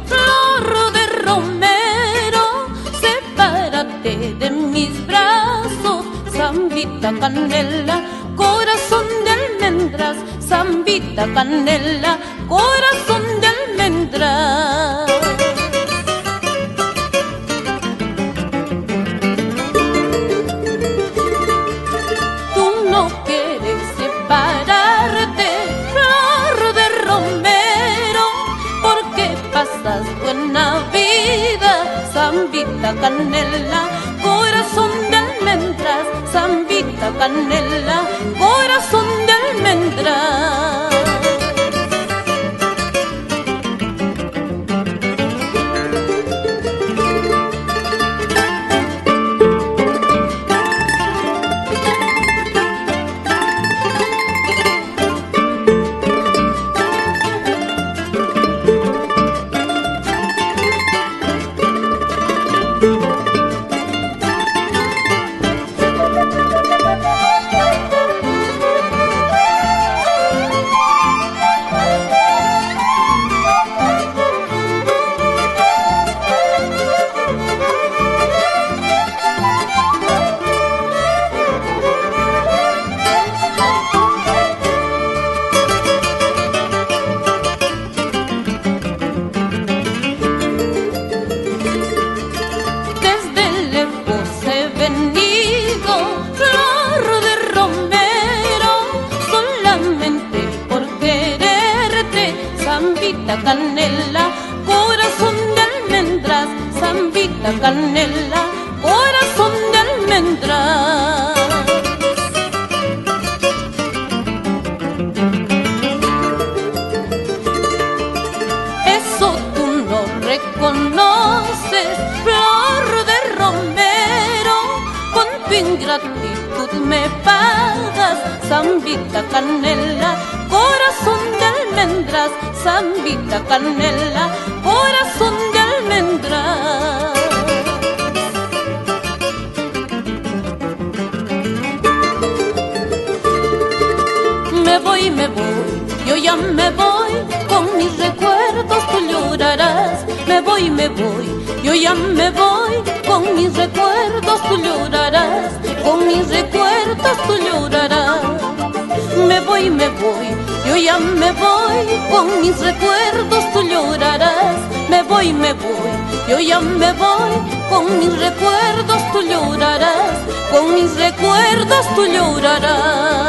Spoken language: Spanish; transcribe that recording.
flor de romero, sepárate de mis brazos, zambita canela, corazón de almendras, zambita canela, corazón de almendras. Tú no quieres separarte, flor de romero, porque pasas buena vida, zambita canela, corazón de almendras, zambita canela, corazón de almendras. Flor de romero, solamente por quererte, zambita canela, corazón de almendras, zambita canela, corazón de almendras. Eso tú no reconoces, flor de romero, con tu ingratitud me pagas, zambita canela, corazón de almendras, zambita canela, corazón de almendras. Me voy, yo ya me voy, con mis recuerdos tú llorarás. Me voy, yo ya me voy, con mis recuerdos tú llorarás, con mis recuerdos tú llorarás. Me voy, yo ya me voy, con mis recuerdos tú llorarás. Me voy, yo ya me voy, con mis recuerdos tú llorarás, con mis recuerdos tú llorarás.